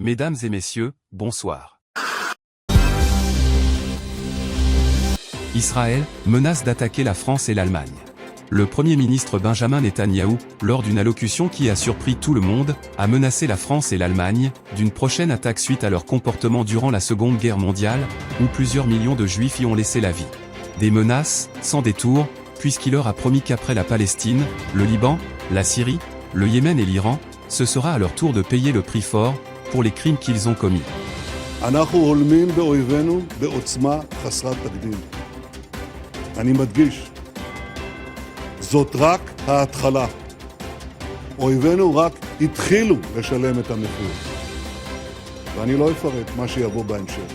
Mesdames et messieurs, bonsoir. Israël menace d'attaquer la France et l'Allemagne. Le Premier ministre Benjamin Netanyahou, lors d'une allocution qui a surpris tout le monde, a menacé la France et l'Allemagne d'une prochaine attaque suite à leur comportement durant la Seconde Guerre mondiale, où plusieurs millions de Juifs y ont laissé la vie. Des menaces, sans détour, puisqu'il leur a promis qu'après la Palestine, le Liban, la Syrie, le Yémen et l'Iran, ce sera à leur tour de payer le prix fort pour les crimes qu'ils ont commis. אנחנו הולמים באויבינו בעוצמה חסרת תקדים. אני מדגיש, זאת רק ההתחלה. אויבינו רק התחילו לשלם את המחיר. ואני לא אפרט מה שיבוא בהמשך.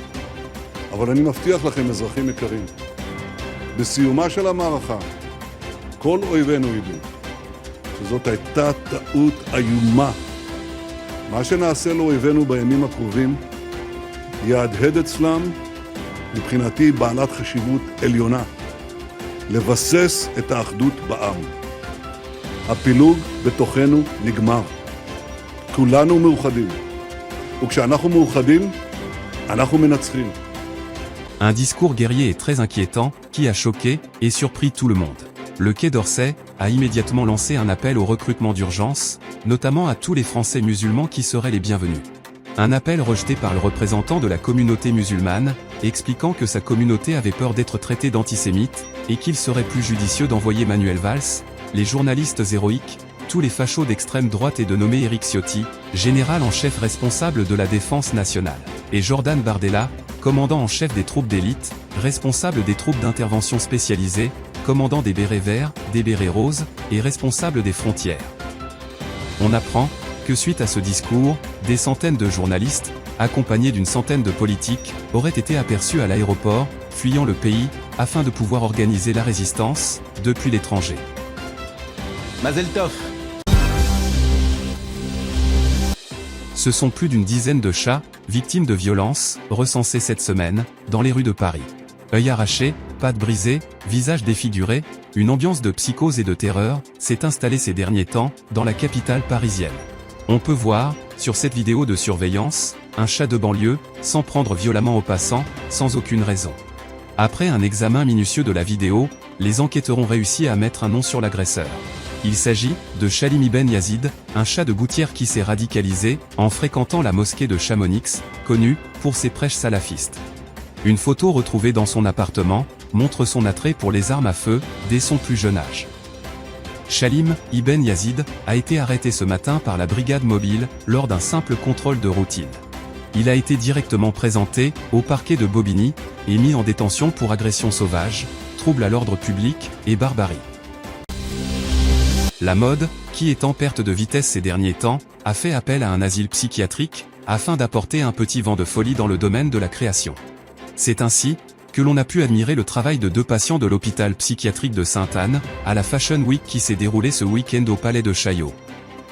אבל אני מבטיח לכם, אזרחים יקרים, בסיומה של המערכה, כל אויבינו ידעו שזאת הייתה טעות איומה. מה שנעשה לאויבינו בימים הקרובים יהדהד אצלם מבחינתי בעלת חשיבות עליונה, לבסס את האחדות בעם. הפילוג בתוכנו נגמר. כולנו מאוחדים. וכשאנחנו מאוחדים, אנחנו מנצחים. Un discours guerrier et très inquiétant, qui a choqué et surpris tout le monde. Le Quai d'Orsay a immédiatement lancé un appel au recrutement d'urgence, notamment à tous les Français musulmans qui seraient les bienvenus. Un appel rejeté par le représentant de la communauté musulmane, expliquant que sa communauté avait peur d'être traitée d'antisémite, et qu'il serait plus judicieux d'envoyer Manuel Valls, les journalistes héroïques, tous les fachos d'extrême droite et de nommer Éric Ciotti, général en chef responsable de la défense nationale, et Jordan Bardella, commandant en chef des troupes d'élite, responsable des troupes d'intervention spécialisées, commandant des bérets verts, des bérets roses, et responsable des frontières. On apprend que suite à ce discours, des centaines de journalistes, accompagnés d'une centaine de politiques, auraient été aperçus à l'aéroport, fuyant le pays, afin de pouvoir organiser la résistance, depuis l'étranger. Mazel Tov. Ce sont plus d'une dizaine de chats, victimes de violences, recensés cette semaine, dans les rues de Paris. Œil arraché, pattes brisées, visage défiguré, une ambiance de psychose et de terreur s'est installée ces derniers temps, dans la capitale parisienne. On peut voir, sur cette vidéo de surveillance, un chat de banlieue, s'en prendre violemment aux passants, sans aucune raison. Après un examen minutieux de la vidéo, les enquêteurs ont réussi à mettre un nom sur l'agresseur. Il s'agit de Shalim Ibn Yazid, un chat de gouttière qui s'est radicalisé en fréquentant la mosquée de Chamonix, connue pour ses prêches salafistes. Une photo retrouvée dans son appartement montre son attrait pour les armes à feu dès son plus jeune âge. Shalim Ibn Yazid a été arrêté ce matin par la brigade mobile lors d'un simple contrôle de routine. Il a été directement présenté au parquet de Bobigny et mis en détention pour agression sauvage, trouble à l'ordre public et barbarie. La mode, qui est en perte de vitesse ces derniers temps, a fait appel à un asile psychiatrique afin d'apporter un petit vent de folie dans le domaine de la création. C'est ainsi que l'on a pu admirer le travail de 2 patients de l'hôpital psychiatrique de Sainte-Anne, à la Fashion Week qui s'est déroulée ce week-end au Palais de Chaillot.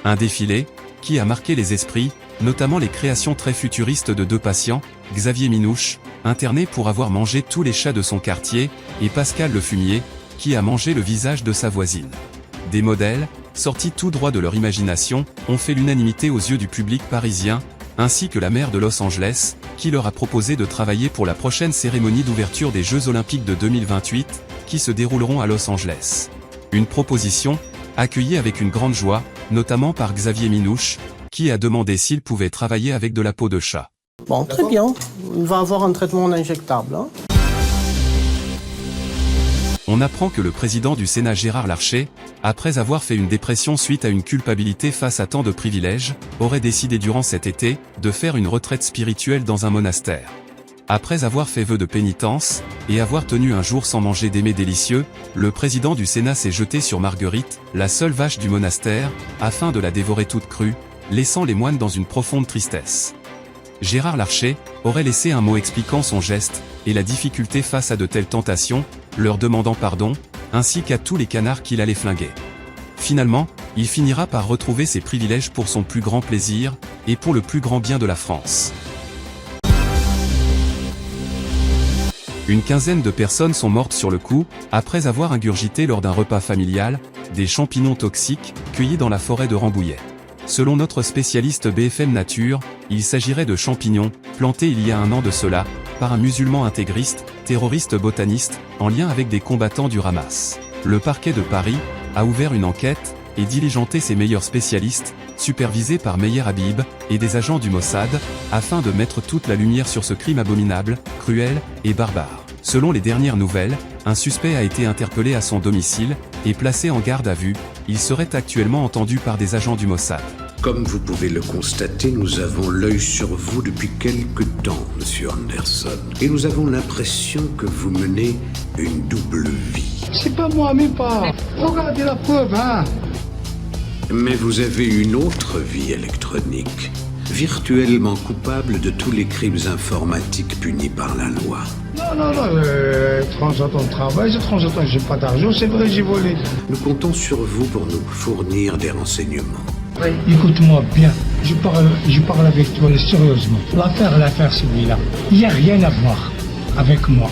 Un défilé, qui a marqué les esprits, notamment les créations très futuristes de 2 patients, Xavier Minouche, interné pour avoir mangé tous les chats de son quartier, et Pascal Le Fumier, qui a mangé le visage de sa voisine. Des modèles, sortis tout droit de leur imagination, ont fait l'unanimité aux yeux du public parisien, ainsi que la maire de Los Angeles, qui leur a proposé de travailler pour la prochaine cérémonie d'ouverture des Jeux Olympiques de 2028, qui se dérouleront à Los Angeles. Une proposition, accueillie avec une grande joie, notamment par Xavier Minouche, qui a demandé s'il pouvait travailler avec de la peau de chat. Bon, très bien. Il va avoir un traitement injectable. On apprend que le président du Sénat Gérard Larcher, après avoir fait une dépression suite à une culpabilité face à tant de privilèges, aurait décidé durant cet été de faire une retraite spirituelle dans un monastère. Après avoir fait vœu de pénitence et avoir tenu un jour sans manger des mets délicieux, le président du Sénat s'est jeté sur Marguerite, la seule vache du monastère, afin de la dévorer toute crue, laissant les moines dans une profonde tristesse. Gérard Larcher aurait laissé un mot expliquant son geste et la difficulté face à de telles tentations, leur demandant pardon, ainsi qu'à tous les canards qu'il allait flinguer. Finalement, il finira par retrouver ses privilèges pour son plus grand plaisir, et pour le plus grand bien de la France. Une quinzaine de personnes sont mortes sur le coup, après avoir ingurgité lors d'un repas familial, des champignons toxiques, cueillis dans la forêt de Rambouillet. Selon notre spécialiste BFM Nature, il s'agirait de champignons, plantés il y a un an de cela, par un musulman intégriste, terroriste botaniste, en lien avec des combattants du Hamas. Le parquet de Paris a ouvert une enquête et diligenté ses meilleurs spécialistes, supervisés par Meyer Habib et des agents du Mossad, afin de mettre toute la lumière sur ce crime abominable, cruel et barbare. Selon les dernières nouvelles, un suspect a été interpellé à son domicile et placé en garde à vue. Il serait actuellement entendu par des agents du Mossad. Comme vous pouvez le constater, nous avons l'œil sur vous depuis quelque temps, Monsieur Anderson. Et nous avons l'impression que vous menez une double vie. C'est pas moi, mais pas. Regardez la preuve, hein. Mais vous avez une autre vie électronique, virtuellement coupable de tous les crimes informatiques punis par la loi. Non, de temps en temps de travail, de temps en temps j'ai pas d'argent, c'est vrai, j'ai volé. Nous comptons sur vous pour nous fournir des renseignements. Écoute-moi bien, je parle avec toi sérieusement. L'affaire celui-là. Il n'y a rien à voir avec moi.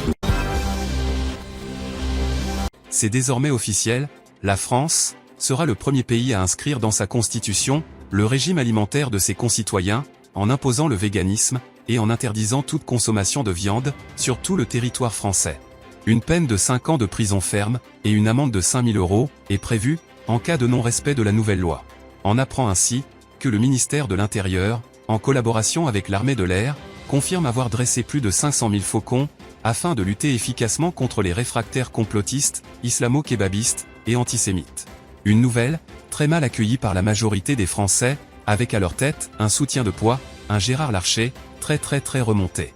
C'est désormais officiel, la France sera le premier pays à inscrire dans sa constitution le régime alimentaire de ses concitoyens, en imposant le véganisme et en interdisant toute consommation de viande sur tout le territoire français. Une peine de 5 ans de prison ferme et une amende de 5 000 € est prévue en cas de non-respect de la nouvelle loi. On apprend ainsi que le ministère de l'Intérieur, en collaboration avec l'armée de l'air, confirme avoir dressé plus de 500 000 faucons afin de lutter efficacement contre les réfractaires complotistes, islamo-kébabistes et antisémites. Une nouvelle, très mal accueillie par la majorité des Français, avec à leur tête un soutien de poids, un Gérard Larcher, très remonté.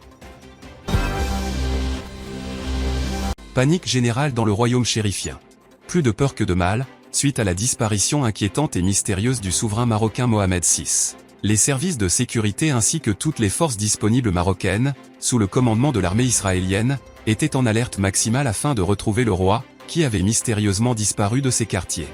Panique générale dans le royaume chérifien. Plus de peur que de mal, suite à la disparition inquiétante et mystérieuse du souverain marocain Mohamed VI. Les services de sécurité ainsi que toutes les forces disponibles marocaines, sous le commandement de l'armée israélienne, étaient en alerte maximale afin de retrouver le roi, qui avait mystérieusement disparu de ses quartiers.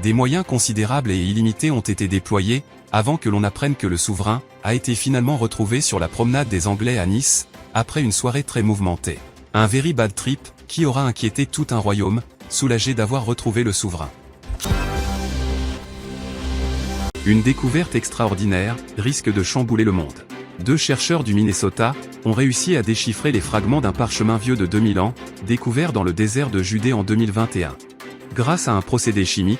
Des moyens considérables et illimités ont été déployés, avant que l'on apprenne que le souverain a été finalement retrouvé sur la promenade des Anglais à Nice, après une soirée très mouvementée. Un very bad trip, qui aura inquiété tout un royaume, soulagé d'avoir retrouvé le souverain. Une découverte extraordinaire risque de chambouler le monde. 2 chercheurs du Minnesota ont réussi à déchiffrer les fragments d'un parchemin vieux de 2000 ans, découvert dans le désert de Judée en 2021. Grâce à un procédé chimique,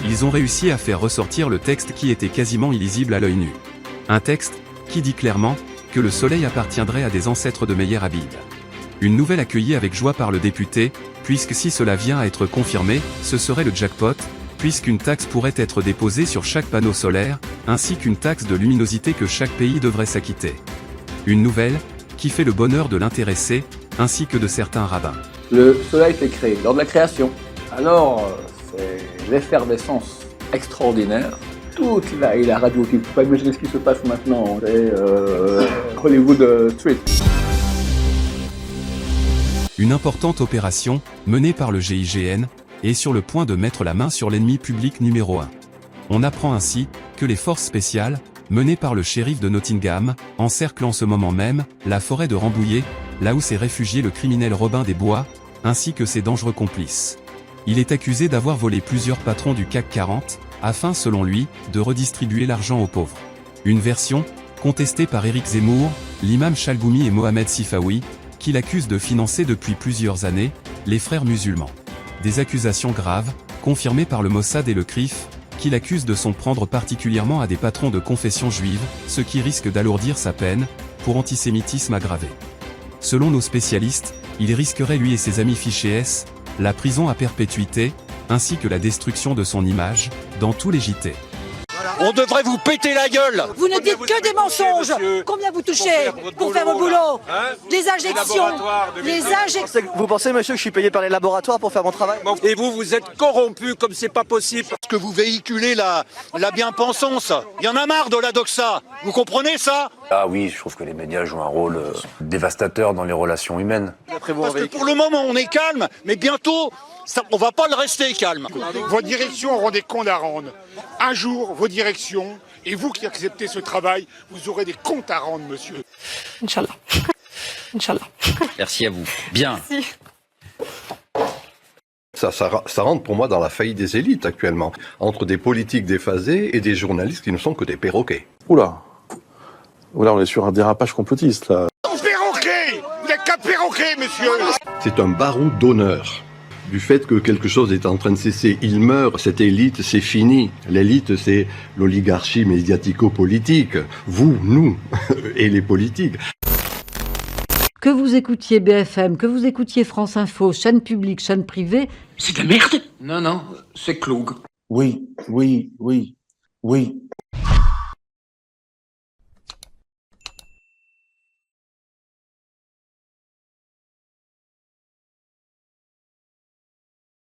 ils ont réussi à faire ressortir le texte qui était quasiment illisible à l'œil nu. Un texte qui dit clairement que le soleil appartiendrait à des ancêtres de Meyer Habib. Une nouvelle accueillie avec joie par le député, puisque si cela vient à être confirmé, ce serait le jackpot, puisqu'une taxe pourrait être déposée sur chaque panneau solaire, ainsi qu'une taxe de luminosité que chaque pays devrait s'acquitter. Une nouvelle qui fait le bonheur de l'intéressé, ainsi que de certains rabbins. Le soleil s'est créé lors de la création. Alors, c'est l'effervescence extraordinaire. Toute la radio, tu ne peux pas imaginer ce qui se passe maintenant. C'est Hollywood Street. Une importante opération, menée par le GIGN, est sur le point de mettre la main sur l'ennemi public numéro 1. On apprend ainsi que les forces spéciales, menées par le shérif de Nottingham, encerclent en ce moment même la forêt de Rambouillet, là où s'est réfugié le criminel Robin des Bois, ainsi que ses dangereux complices. Il est accusé d'avoir volé plusieurs patrons du CAC 40, afin selon lui, de redistribuer l'argent aux pauvres. Une version, contestée par Éric Zemmour, l'imam Chalgoumi et Mohamed Sifawi, qui l'accusent de financer depuis plusieurs années, les frères musulmans. Des accusations graves, confirmées par le Mossad et le CRIF, qui l'accusent de s'en prendre particulièrement à des patrons de confession juive, ce qui risque d'alourdir sa peine, pour antisémitisme aggravé. Selon nos spécialistes, il risquerait lui et ses amis fichés S, la prison à perpétuité, ainsi que la destruction de son image, dans tous les JT. On devrait vous péter la gueule. Vous ne dites que des mensonges. Combien vous touchez pour faire votre boulot, les injections, les injections. Vous pensez, monsieur, que je suis payé par les laboratoires pour faire mon travail? Et vous êtes corrompu comme c'est pas possible. Parce que vous véhiculez la bien-pensance. Il y en a marre de la doxa. Vous comprenez ça? Ah oui, je trouve que les médias jouent un rôle dévastateur dans les relations humaines. Parce que pour le moment, on est calme, mais bientôt, on va pas le rester calme. Vos directions auront des comptes à rendre. Un jour, vos directions, et vous qui acceptez ce travail, vous aurez des comptes à rendre, monsieur. Inch'Allah. Inch'Allah. Merci à vous. Bien. Merci. Ça rentre pour moi dans la faillite des élites actuellement, entre des politiques déphasés et des journalistes qui ne sont que des perroquets. Oula, on est sur un dérapage complotiste là. Perroquet! Vous n'êtes qu'un perroquet, monsieur! C'est un baroud d'honneur. Du fait que quelque chose est en train de cesser, il meurt, cette élite, c'est fini. L'élite, c'est l'oligarchie médiatico-politique. Vous, nous, et les politiques. Que vous écoutiez BFM, que vous écoutiez France Info, chaîne publique, chaîne privée... C'est de la merde! Non, c'est Cloug. Oui.